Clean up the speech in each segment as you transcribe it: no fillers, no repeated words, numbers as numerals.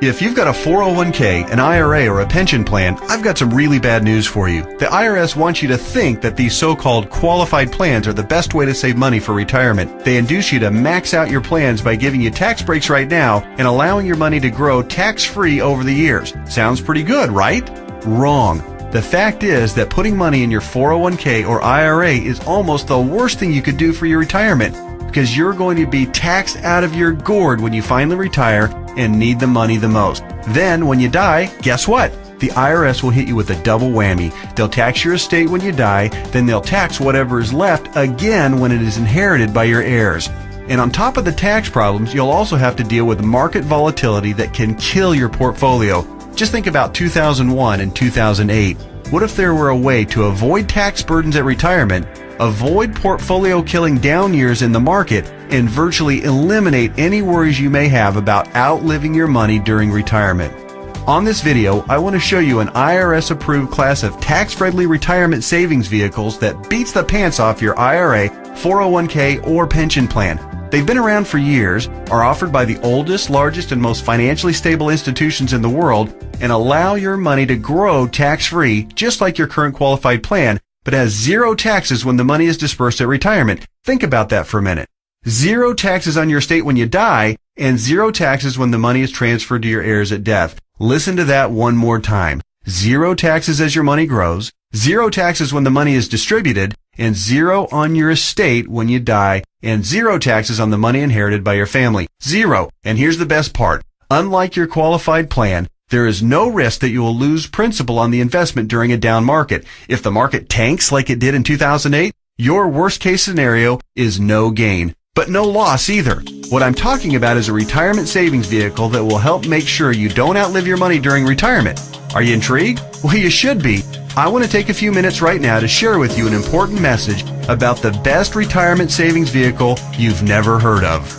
If you've got a 401k, an IRA, or a pension plan, I've got some really bad news for you. The IRS wants you to think that these so-called qualified plans are the best way to save money for retirement. They induce you to max out your plans by giving you tax breaks right now and allowing your money to grow tax-free over the years. Sounds pretty good, right? Wrong. The fact is that putting money in your 401k or IRA is almost the worst thing you could do for your retirement, because you're going to be taxed out of your gourd when you finally retire and need the money the most. Then, when you die, guess what? The IRS will hit you with a double whammy. They'll tax your estate when you die, then they'll tax whatever is left again when it is inherited by your heirs. And on top of the tax problems, you'll also have to deal with market volatility that can kill your portfolio. Just think about 2001 and 2008. What if there were a way to avoid tax burdens at retirement, avoid portfolio-killing down years in the market, and virtually eliminate any worries you may have about outliving your money during retirement? On this video, I want to show you an IRS-approved class of tax-friendly retirement savings vehicles that beats the pants off your IRA, 401k, or pension plan. They've been around for years, are offered by the oldest, largest, and most financially stable institutions in the world, and allow your money to grow tax-free, just like your current qualified plan, but has zero taxes when the money is dispersed at retirement. Think about that for a minute. Zero taxes on your estate when you die, and zero taxes when the money is transferred to your heirs at death. Listen to that one more time. Zero taxes as your money grows, zero taxes when the money is distributed, and zero on your estate when you die, and zero taxes on the money inherited by your family. Zero. And here's the best part. Unlike your qualified plan, there is no risk that you will lose principal on the investment during a down market. If the market tanks like it did in 2008, your worst case scenario is no gain, but no loss either. What I'm talking about is a retirement savings vehicle that will help make sure you don't outlive your money during retirement. Are you intrigued? Well, you should be. I want to take a few minutes right now to share with you an important message about the best retirement savings vehicle you've never heard of.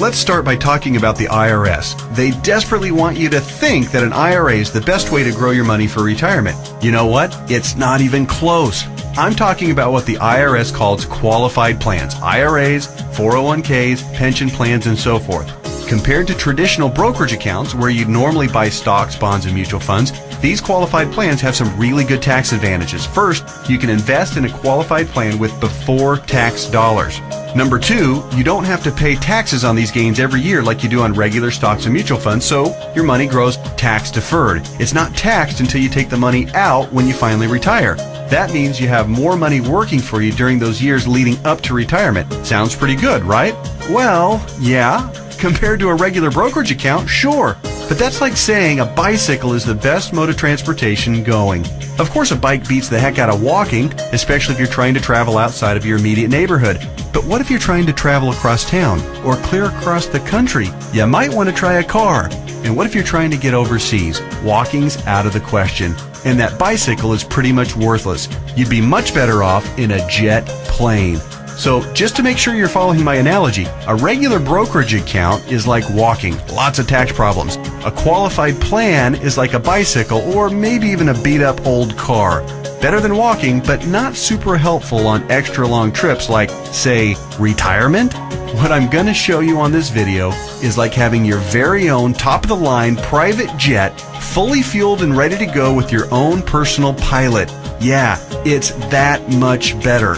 Let's start by talking about the IRS. They desperately want you to think that an IRA is the best way to grow your money for retirement. You know what? It's not even close. I'm talking about what the IRS calls qualified plans, IRAs, 401ks, pension plans, and so forth. Compared to traditional brokerage accounts where you'd normally buy stocks, bonds, and mutual funds, these qualified plans have some really good tax advantages. First, you can invest in a qualified plan with before tax dollars. Number two, you don't have to pay taxes on these gains every year like you do on regular stocks and mutual funds, so your money grows tax deferred. It's not taxed until you take the money out when you finally retire. That means you have more money working for you during those years leading up to retirement. Sounds pretty good, right? Well, yeah. Compared to a regular brokerage account, sure. But that's like saying a bicycle is the best mode of transportation going. Of course, a bike beats the heck out of walking, especially if you're trying to travel outside of your immediate neighborhood. But what if you're trying to travel across town or clear across the country? You might want to try a car. And what if you're trying to get overseas? Walking's out of the question. And that bicycle is pretty much worthless. You'd be much better off in a jet plane. So just to make sure you're following my analogy, a regular brokerage account is like walking, lots of tax problems. A qualified plan is like a bicycle or maybe even a beat-up old car. Better than walking, but not super helpful on extra long trips like, say, retirement. What I'm going to show you on this video is like having your very own top-of-the-line private jet, fully fueled and ready to go with your own personal pilot. Yeah, it's that much better.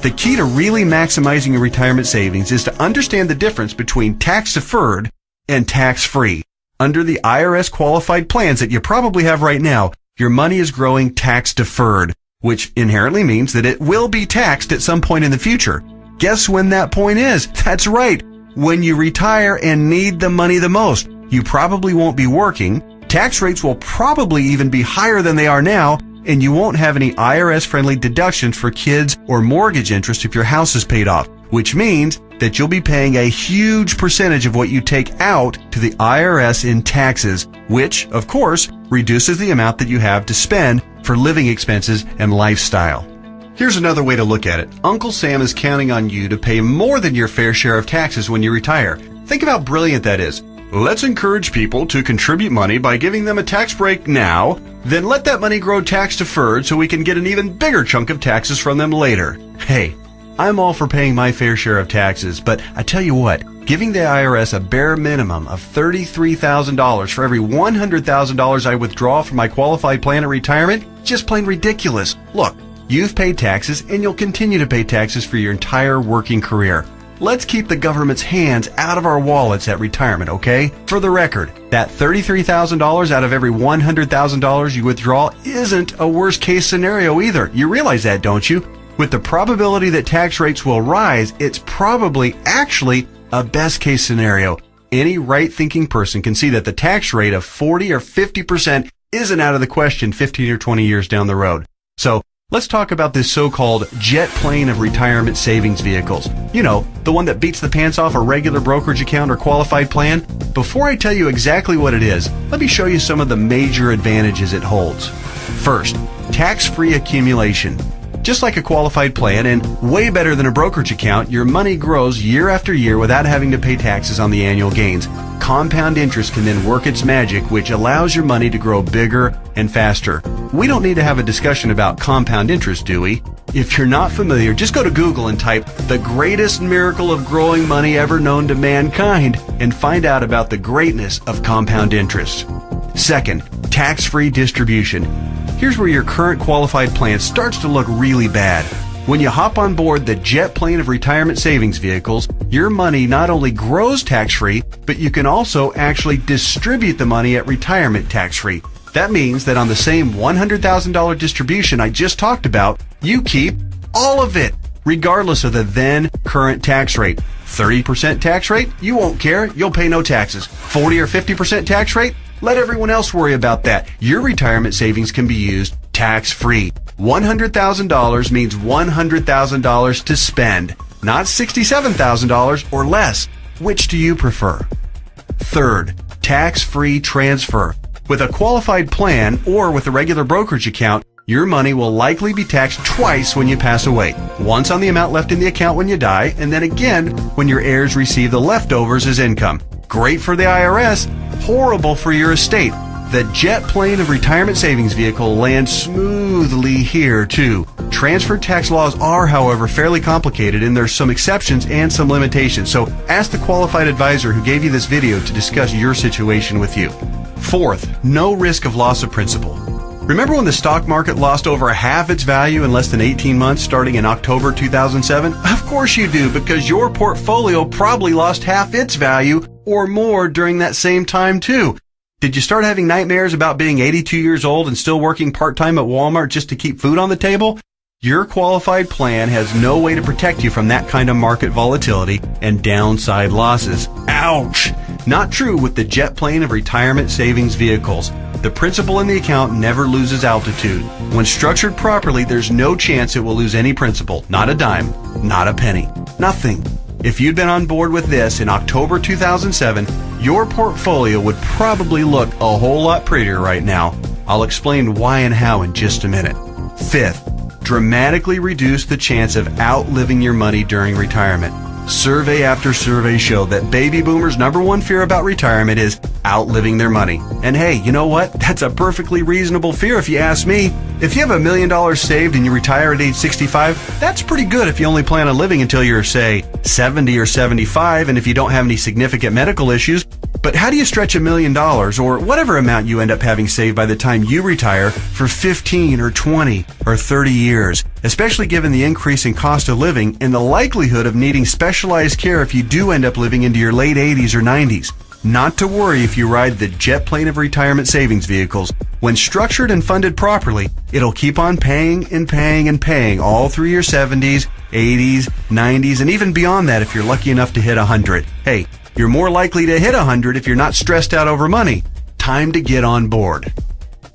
The key to really maximizing your retirement savings is to understand the difference between tax-deferred and tax-free. Under the IRS qualified plans that you probably have right now, your money is growing tax-deferred, which inherently means that it will be taxed at some point in the future. Guess when that point is? That's right, when you retire and need the money the most. You probably won't be working, tax rates will probably even be higher than they are now, and you won't have any IRS-friendly deductions for kids or mortgage interest if your house is paid off, which means that you'll be paying a huge percentage of what you take out to the IRS in taxes, which, of course, reduces the amount that you have to spend for living expenses and lifestyle. Here's another way to look at it. Uncle Sam is counting on you to pay more than your fair share of taxes when you retire. Think of how brilliant that is. Let's encourage people to contribute money by giving them a tax break now, then let that money grow tax deferred so we can get an even bigger chunk of taxes from them later. Hey, I'm all for paying my fair share of taxes, but I tell you what, giving the IRS a bare minimum of $33,000 for every $100,000 I withdraw from my qualified plan at retirement? Just plain ridiculous. Look, you've paid taxes and you'll continue to pay taxes for your entire working career. Let's keep the government's hands out of our wallets at retirement, okay? For the record, that $33,000 out of every $100,000 you withdraw isn't a worst case scenario either. You realize that, don't you? With the probability that tax rates will rise, it's probably actually a best case scenario. Any right-thinking person can see that the tax rate of 40 or 50% isn't out of the question 15 or 20 years down the road. So, let's talk about this so-called jet plane of retirement savings vehicles. You know, the one that beats the pants off a regular brokerage account or qualified plan. Before I tell you exactly what it is, let me show you some of the major advantages it holds. First, tax-free accumulation. Just like a qualified plan and way better than a brokerage account, your money grows year after year without having to pay taxes on the annual gains. Compound interest can then work its magic, which allows your money to grow bigger and faster. We don't need to have a discussion about compound interest, do we? If you're not familiar, just go to Google and type "the greatest miracle of growing money ever known to mankind" and find out about the greatness of compound interest. Second, tax-free distribution. Here's where your current qualified plan starts to look really bad. When you hop on board the jet plane of retirement savings vehicles, your money not only grows tax-free, but you can also actually distribute the money at retirement tax-free. That means that on the same $100,000 distribution I just talked about, you keep all of it, regardless of the then current tax rate. 30% tax rate? You won't care. You'll pay no taxes. 40 or 50% tax rate? Let everyone else worry about that. Your retirement savings can be used tax-free. $100,000 means $100,000 to spend, not $67,000 or less. Which do you prefer? Third, tax-free transfer. With a qualified plan or with a regular brokerage account, your money will likely be taxed twice when you pass away. Once on the amount left in the account when you die, and then again when your heirs receive the leftovers as income. Great for the IRS, horrible for your estate. The jet plane of retirement savings vehicle lands smoothly here too. Transfer tax laws are, however, fairly complicated and there's some exceptions and some limitations. So ask the qualified advisor who gave you this video to discuss your situation with you. Fourth, no risk of loss of principal. Remember when the stock market lost over half its value in less than 18 months starting in October 2007? Of course you do, because your portfolio probably lost half its value or more during that same time too. Did you start having nightmares about being 82 years old and still working part-time at Walmart just to keep food on the table? Your qualified plan has no way to protect you from that kind of market volatility and downside losses. Ouch! Not true with the jet plane of retirement savings vehicles. The principal in the account never loses altitude. When structured properly, there's no chance it will lose any principal. Not a dime. Not a penny. Nothing. If you'd been on board with this in October 2007, your portfolio would probably look a whole lot prettier right now. I'll explain why and how in just a minute. Fifth, dramatically reduce the chance of outliving your money during retirement. Survey after survey show that baby boomers' number one fear about retirement is outliving their money. And hey, you know what? That's a perfectly reasonable fear if you ask me. If you have $1 million saved and you retire at age 65, that's pretty good if you only plan on living until you're, say, 70 or 75 and if you don't have any significant medical issues. But how do you stretch $1 million or whatever amount you end up having saved by the time you retire for 15 or 20 or 30 years, especially given the increase in cost of living and the likelihood of needing specialized care if you do end up living into your late 80s or 90s? Not to worry if you ride the jet plane of retirement savings vehicles. When structured and funded properly, it'll keep on paying and paying and paying all through your 70s, 80s, 90s, and even beyond that if you're lucky enough to hit 100. Hey, you're more likely to hit 100 if you're not stressed out over money. Time to get on board.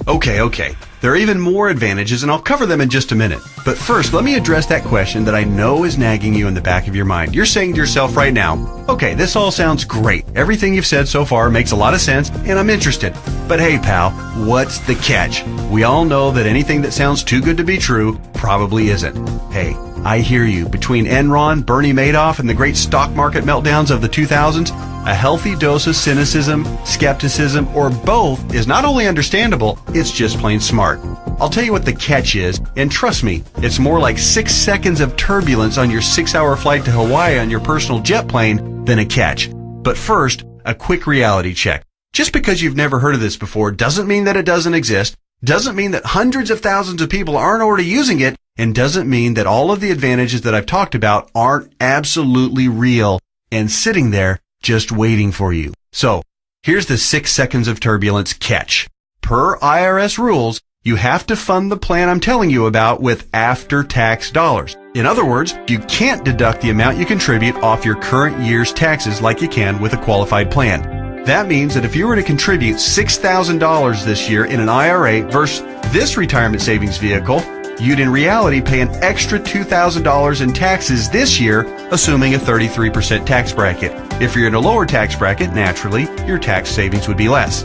Okay. There are even more advantages, and I'll cover them in just a minute. But first, let me address that question that I know is nagging you in the back of your mind. You're saying to yourself right now, okay, this all sounds great. Everything you've said so far makes a lot of sense, and I'm interested. But hey, pal, what's the catch? We all know that anything that sounds too good to be true probably isn't. Hey, I hear you. Between Enron, Bernie Madoff, and the great stock market meltdowns of the 2000s, a healthy dose of cynicism, skepticism, or both is not only understandable, it's just plain smart. I'll tell you what the catch is, and trust me, it's more like 6 seconds of turbulence on your 6-hour flight to Hawaii on your personal jet plane then a catch. But first, a quick reality check. Just because you've never heard of this before doesn't mean that it doesn't exist, doesn't mean that hundreds of thousands of people aren't already using it, and doesn't mean that all of the advantages that I've talked about aren't absolutely real and sitting there just waiting for you. So, here's the 6 seconds of turbulence catch. Per IRS rules, you have to fund the plan I'm telling you about with after-tax dollars. In other words, you can't deduct the amount you contribute off your current year's taxes like you can with a qualified plan. That means that if you were to contribute $6,000 this year in an IRA versus this retirement savings vehicle, you'd in reality pay an extra $2,000 in taxes this year, assuming a 33% tax bracket. If you're in a lower tax bracket, naturally, your tax savings would be less.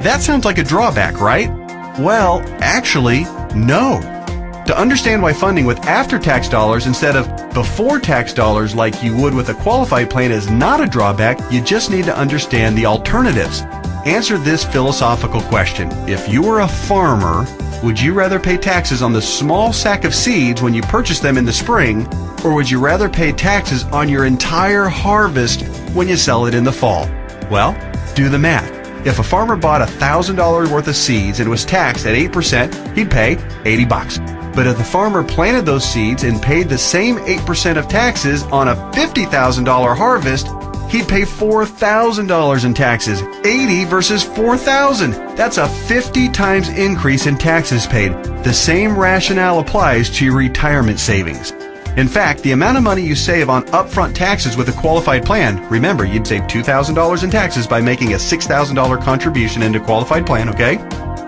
That sounds like a drawback, right? Well, actually, no. To understand why funding with after-tax dollars instead of before-tax dollars like you would with a qualified plan is not a drawback, you just need to understand the alternatives. Answer this philosophical question. If you were a farmer, would you rather pay taxes on the small sack of seeds when you purchase them in the spring, or would you rather pay taxes on your entire harvest when you sell it in the fall? Well, do the math. If a farmer bought $1,000 worth of seeds and was taxed at 8%, he'd pay $80. But if the farmer planted those seeds and paid the same 8% of taxes on a $50,000 harvest, he'd pay $4,000 in taxes. 80 versus 4,000. That's a 50 times increase in taxes paid. The same rationale applies to your retirement savings. In fact, the amount of money you save on upfront taxes with a qualified plan, remember, you'd save $2,000 in taxes by making a $6,000 contribution into a qualified plan, okay?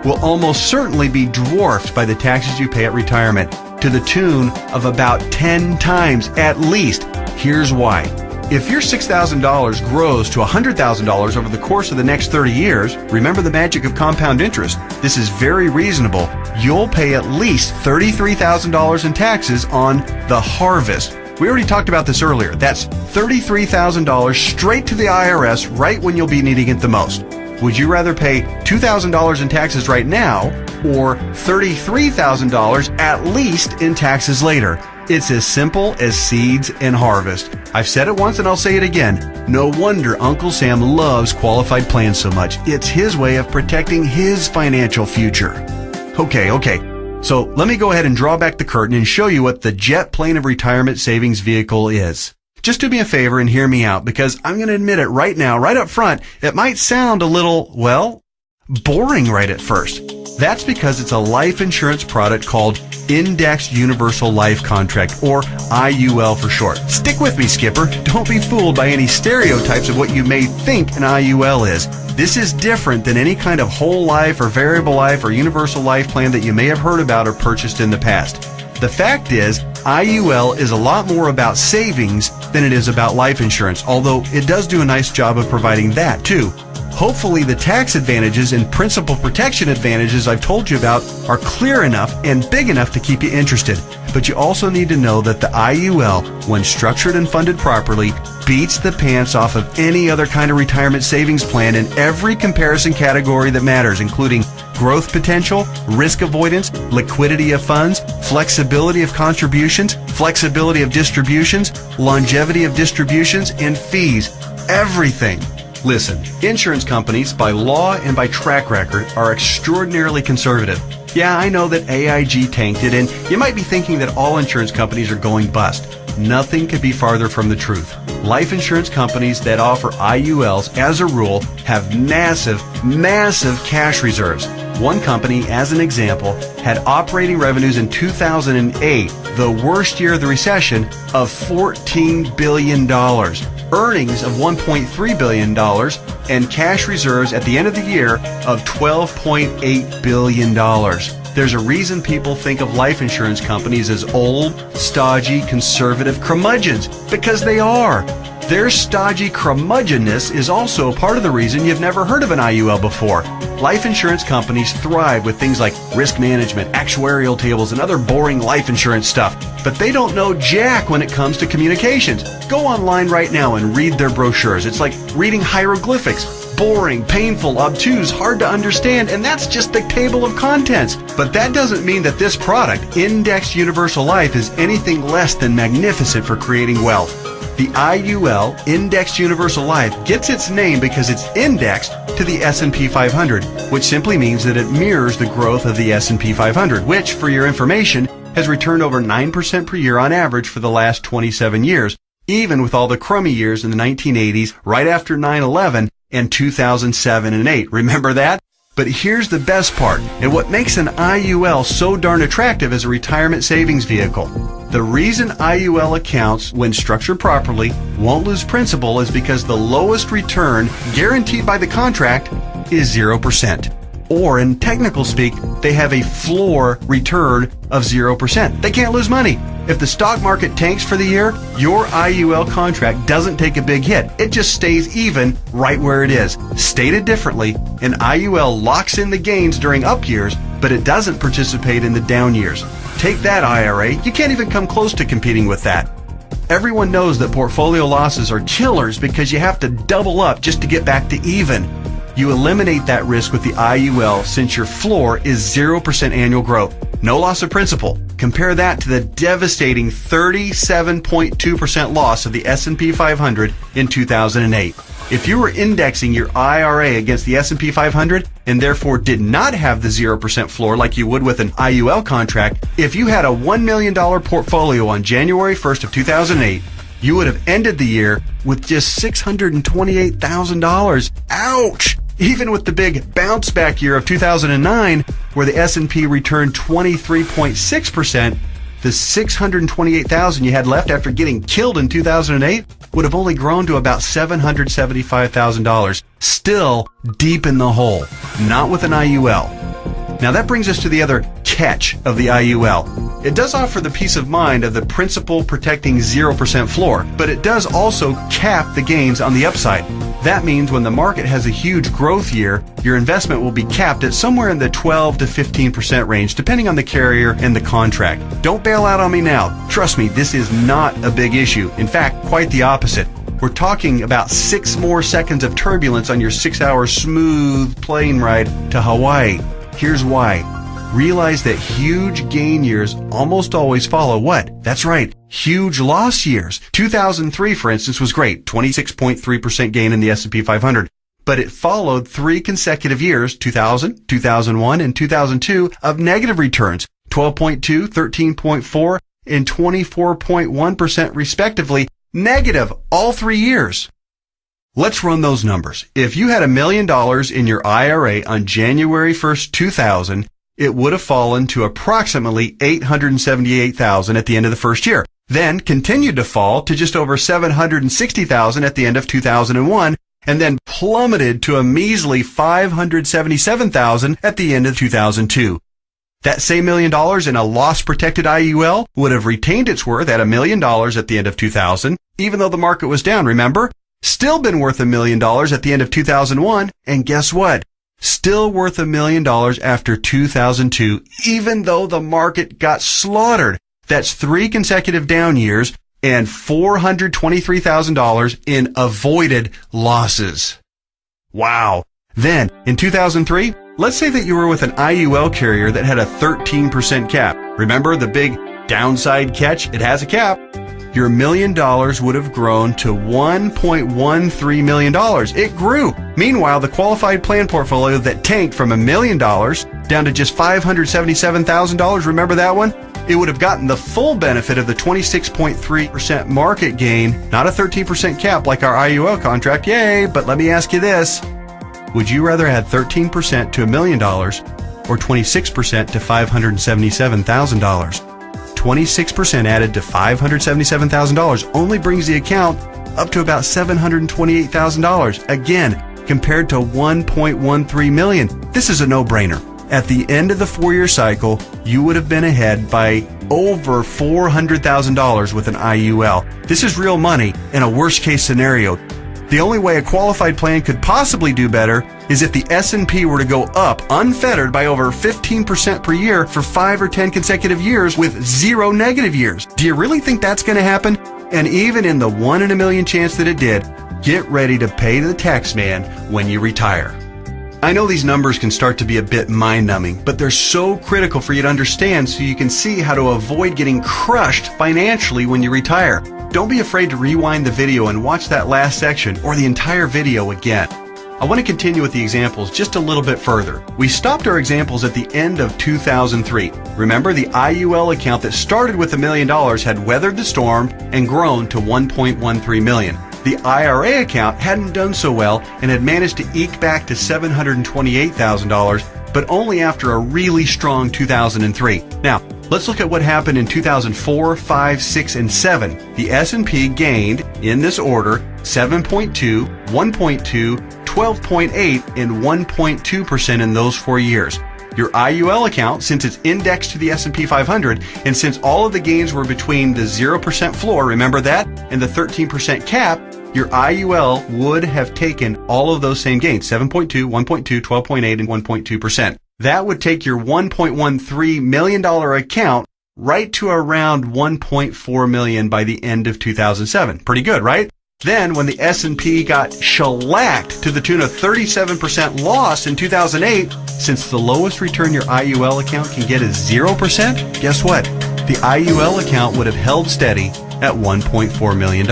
Will almost certainly be dwarfed by the taxes you pay at retirement, to the tune of about 10 times at least. Here's why. If your $6,000 grows to $100,000 over the course of the next 30 years, remember the magic of compound interest. This is very reasonable. You'll pay at least $33,000 in taxes on the harvest. We already talked about this earlier. That's $33,000 straight to the IRS right when you'll be needing it the most. Would you rather pay $2,000 in taxes right now or $33,000 at least in taxes later? It's as simple as seeds and harvest. I've said it once and I'll say it again. No wonder Uncle Sam loves qualified plans so much. It's his way of protecting his financial future. Okay. So let me go ahead and draw back the curtain and show you what the jet plane of retirement savings vehicle is. Just do me a favor and hear me out, because I'm going to admit it right now, right up front, it might sound a little, well, boring right at first. That's because it's a life insurance product called Indexed Universal Life Contract, or IUL for short. Stick with me, Skipper. Don't be fooled by any stereotypes of what you may think an IUL is. This is different than any kind of whole life or variable life or universal life plan that you may have heard about or purchased in the past. The fact is, IUL is a lot more about savings than it is about life insurance, although it does do a nice job of providing that too. Hopefully the tax advantages and principal protection advantages I've told you about are clear enough and big enough to keep you interested. But you also need to know that the IUL, when structured and funded properly, beats the pants off of any other kind of retirement savings plan in every comparison category that matters, including growth potential, risk avoidance, liquidity of funds, flexibility of contributions, flexibility of distributions, longevity of distributions, and fees. Everything. Listen, insurance companies, by law and by track record, are extraordinarily conservative. Yeah, I know that AIG tanked it, and you might be thinking that all insurance companies are going bust. Nothing could be farther from the truth. Life insurance companies that offer IULs, as a rule, have massive cash reserves. One company, as an example, had operating revenues in 2008, the worst year of the recession, of $14 billion. Earnings of $1.3 billion, and cash reserves at the end of the year of $12.8 billion. There's a reason people think of life insurance companies as old, stodgy, conservative curmudgeons, because they are. Their stodgy curmudgeonness is also a part of the reason you've never heard of an IUL before. Life insurance companies thrive with things like risk management, actuarial tables, and other boring life insurance stuff. But they don't know jack when it comes to communications. Go online right now and read their brochures. It's like reading hieroglyphics. Boring, painful, obtuse, hard to understand, and that's just the table of contents. But that doesn't mean that this product, Indexed Universal Life, is anything less than magnificent for creating wealth. The IUL, Indexed Universal Life, gets its name because it's indexed to the S&P 500, which simply means that it mirrors the growth of the S&P 500, which, for your information, has returned over 9% per year on average for the last 27 years, even with all the crummy years in the 1980s, right after 9/11, and 2007 and 8. Remember that? But here's the best part, and what makes an IUL so darn attractive as a retirement savings vehicle. The reason IUL accounts, when structured properly, won't lose principal is because the lowest return guaranteed by the contract is 0%. Or in technical speak, they have a floor return of 0%. They can't lose money. If the stock market tanks for the year, your IUL contract doesn't take a big hit. It just stays even right where it is. Stated differently, an IUL locks in the gains during up years, but it doesn't participate in the down years. Take that, IRA. You can't even come close to competing with that. Everyone knows that portfolio losses are killers because you have to double up just to get back to even. You eliminate that risk with the IUL since your floor is 0% annual growth. No loss of principal. Compare that to the devastating 37.2% loss of the S&P 500 in 2008. If you were indexing your IRA against the S&P 500 and therefore did not have the 0% floor like you would with an IUL contract, if you had a $1 million portfolio on January 1st of 2008, you would have ended the year with just $628,000. Ouch! Even with the big bounce back year of 2009, where the S&P returned 23.6%, the $628,000 you had left after getting killed in 2008 would have only grown to about $775,000. Still deep in the hole. Not with an IUL. Now that brings us to the other catch of the IUL. It does offer the peace of mind of the principal protecting 0% floor, but it does also cap the gains on the upside. That means when the market has a huge growth year, your investment will be capped at somewhere in the 12 to 15% range, depending on the carrier and the contract. Don't bail out on me now. Trust me, this is not a big issue. In fact, quite the opposite. We're talking about 6 more seconds of turbulence on your 6-hour smooth plane ride to Hawaii. Here's why. Realize that huge gain years almost always follow what? That's right, huge loss years. 2003, for instance, was great, 26.3% gain in the S&P 500. But it followed 3 consecutive years, 2000, 2001, and 2002, of negative returns, 12.2, 13.4, and 24.1% respectively, negative all 3 years. Let's run those numbers. If you had $1 million in your IRA on January 1st, 2000, it would have fallen to approximately $878,000 at the end of the first year, then continued to fall to just over $760,000 at the end of 2001, and then plummeted to a measly $577,000 at the end of 2002. That same $1 million in a loss-protected IUL would have retained its worth at $1 million at the end of 2000, even though the market was down, remember? Still been worth $1 million at the end of 2001, and guess what? Still worth $1 million after 2002, even though the market got slaughtered. That's 3 consecutive down years and $423,000 in avoided losses. Wow. Then, in 2003, let's say that you were with an IUL carrier that had a 13% cap. Remember the big downside catch? It has a cap. Your $1 million would have grown to $1.13 million. It grew. Meanwhile, the qualified plan portfolio that tanked from $1 million down to just $577,000, remember that one? It would have gotten the full benefit of the 26.3% market gain, not a 13% cap like our IUL contract. Yay! But let me ask you this. Would you rather add 13% to $1 million or 26% to $577,000? 26% added to $577,000 only brings the account up to about $728,000. Again, compared to $1.13 million. This is a no-brainer. At the end of the 4-year cycle, you would have been ahead by over $400,000 with an IUL. This is real money in a worst-case scenario. The only way a qualified plan could possibly do better is if the S&P were to go up unfettered by over 15% per year for 5 or 10 consecutive years with 0 negative years. Do you really think that's going to happen? And even in the 1 in a million chance that it did, get ready to pay the tax man when you retire. I know these numbers can start to be a bit mind-numbing, but they're so critical for you to understand so you can see how to avoid getting crushed financially when you retire. don't be afraid to rewind the video and watch that last section or the entire video again. I want to continue with the examples just a little bit further. We stopped our examples at the end of 2003. Remember, the IUL account that started with $1 million had weathered the storm and grown to $1.13 million. The IRA account hadn't done so well and had managed to eke back to $728,000, but only after a really strong 2003. Now, let's look at what happened in 2004, 5, 6, and 7. The S&P gained, in this order, 7.2, 1.2, 12.8, and 1.2% in those 4 years. Your IUL account, since it's indexed to the S&P 500, and since all of the gains were between the 0% floor, remember that, and the 13% cap, your IUL would have taken all of those same gains, 7.2, 1.2, 12.8, and 1.2%. That would take your $1.13 million account right to around $1.4 million by the end of 2007. Pretty good, right? Then, when the S&P got shellacked to the tune of 37% loss in 2008, since the lowest return your IUL account can get is 0%, guess what? The IUL account would have held steady at $1.4 million.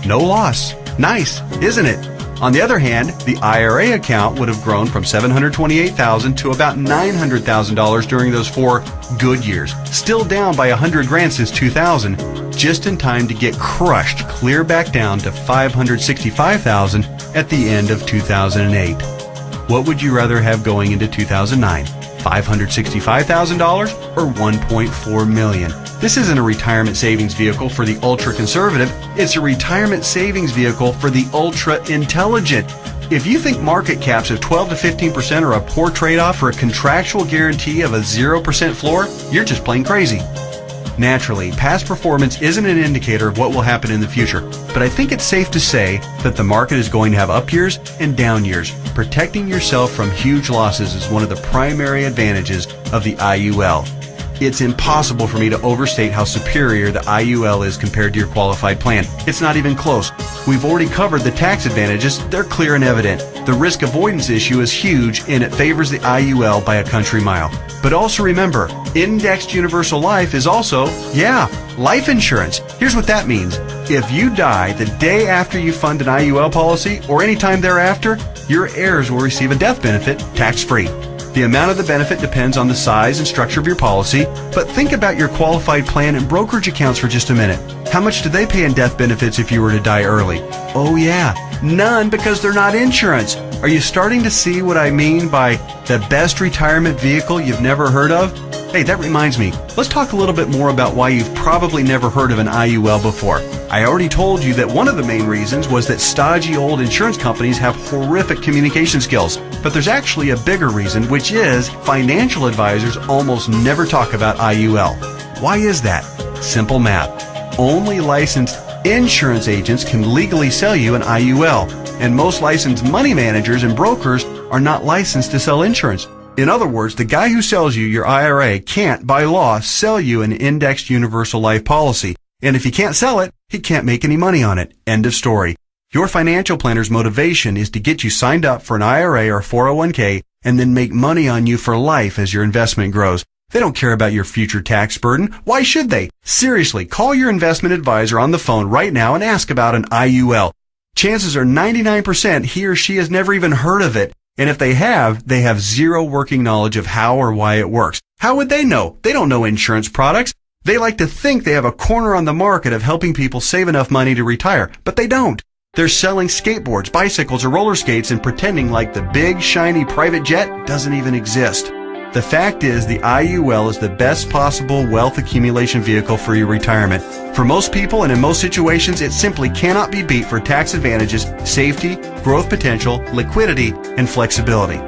No loss. Nice, isn't it? On the other hand, the IRA account would have grown from $728,000 to about $900,000 during those 4 good years, still down by $100,000 since 2000, just in time to get crushed clear back down to $565,000 at the end of 2008. What would you rather have going into 2009? $565,000 or $1.4 million? This isn't a retirement savings vehicle for the ultra-conservative. It's a retirement savings vehicle for the ultra-intelligent. If you think market caps of 12 to 15% are a poor trade-off for a contractual guarantee of a 0% floor, you're just plain crazy. Naturally, past performance isn't an indicator of what will happen in the future, but I think it's safe to say that the market is going to have up years and down years. Protecting yourself from huge losses is one of the primary advantages of the IUL. It's impossible for me to overstate how superior the IUL is compared to your qualified plan. It's not even close. We've already covered the tax advantages. They're clear and evident. The risk avoidance issue is huge, and it favors the IUL by a country mile. But also remember, indexed universal life is also, life insurance. Here's what that means. If you die the day after you fund an IUL policy or any time thereafter, your heirs will receive a death benefit tax-free. The amount of the benefit depends on the size and structure of your policy, but think about your qualified plan and brokerage accounts for just a minute. How much do they pay in death benefits if you were to die early? Oh yeah, none, because they're not insurance. Are you starting to see what I mean by the best retirement vehicle you've never heard of? Hey, that reminds me, let's talk a little bit more about why you've probably never heard of an IUL before. I already told you that one of the main reasons was that stodgy old insurance companies have horrific communication skills. But there's actually a bigger reason, which is financial advisors almost never talk about IUL. Why is that? Simple math. Only licensed insurance agents can legally sell you an IUL, and most licensed money managers and brokers are not licensed to sell insurance. In other words, the guy who sells you your IRA can't, by law, sell you an indexed universal life policy. And if he can't sell it, he can't make any money on it. End of story. Your financial planner's motivation is to get you signed up for an IRA or 401k and then make money on you for life as your investment grows. They don't care about your future tax burden. Why should they? Seriously, call your investment advisor on the phone right now and ask about an IUL. Chances are 99% he or she has never even heard of it. And if they have zero working knowledge of how or why it works. How would they know? They don't know insurance products. They like to think they have a corner on the market of helping people save enough money to retire, but they don't. They're selling skateboards, bicycles, or roller skates and pretending like the big, shiny private jet doesn't even exist. The fact is, the IUL is the best possible wealth accumulation vehicle for your retirement. For most people and in most situations, it simply cannot be beat for tax advantages, safety, growth potential, liquidity, and flexibility.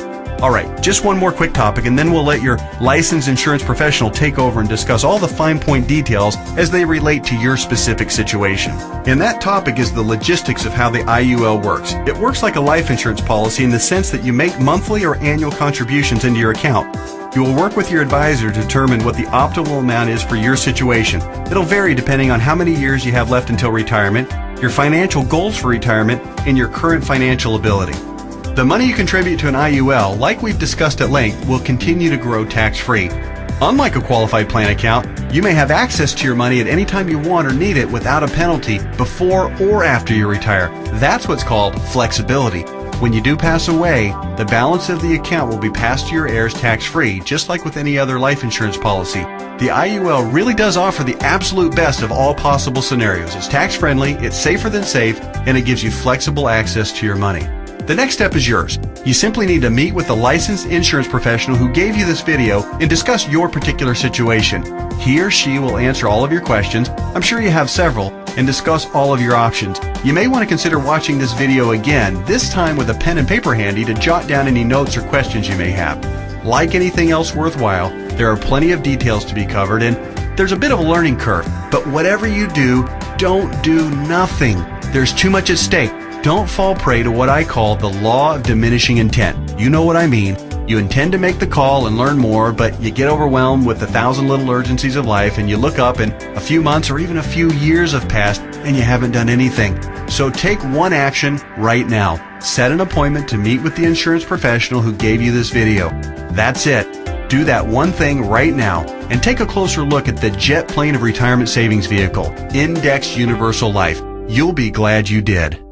All right, just one more quick topic, and then we'll let your licensed insurance professional take over and discuss all the fine point details as they relate to your specific situation. And that topic is the logistics of how the IUL works. It works like a life insurance policy in the sense that you make monthly or annual contributions into your account. You will work with your advisor to determine what the optimal amount is for your situation. It'll vary depending on how many years you have left until retirement, your financial goals for retirement, and your current financial ability. The money you contribute to an IUL, like we've discussed at length, will continue to grow tax-free. Unlike a qualified plan account, you may have access to your money at any time you want or need it without a penalty before or after you retire. That's what's called flexibility. When you do pass away, the balance of the account will be passed to your heirs tax-free, just like with any other life insurance policy. The IUL really does offer the absolute best of all possible scenarios. It's tax-friendly, it's safer than safe, and it gives you flexible access to your money. The next step is yours. You simply need to meet with a licensed insurance professional who gave you this video and discuss your particular situation. He or she will answer all of your questions, I'm sure you have several, and discuss all of your options. You may want to consider watching this video again, this time with a pen and paper handy to jot down any notes or questions you may have. Like anything else worthwhile, there are plenty of details to be covered and there's a bit of a learning curve. But whatever you do, don't do nothing. There's too much at stake. Don't fall prey to what I call the law of diminishing intent. You know what I mean. You intend to make the call and learn more, but you get overwhelmed with 1,000 little urgencies of life and you look up and a few months or even a few years have passed and you haven't done anything. So take one action right now. Set an appointment to meet with the insurance professional who gave you this video. That's it. Do that one thing right now and take a closer look at the jet plane of retirement savings vehicle, Indexed Universal Life. You'll be glad you did.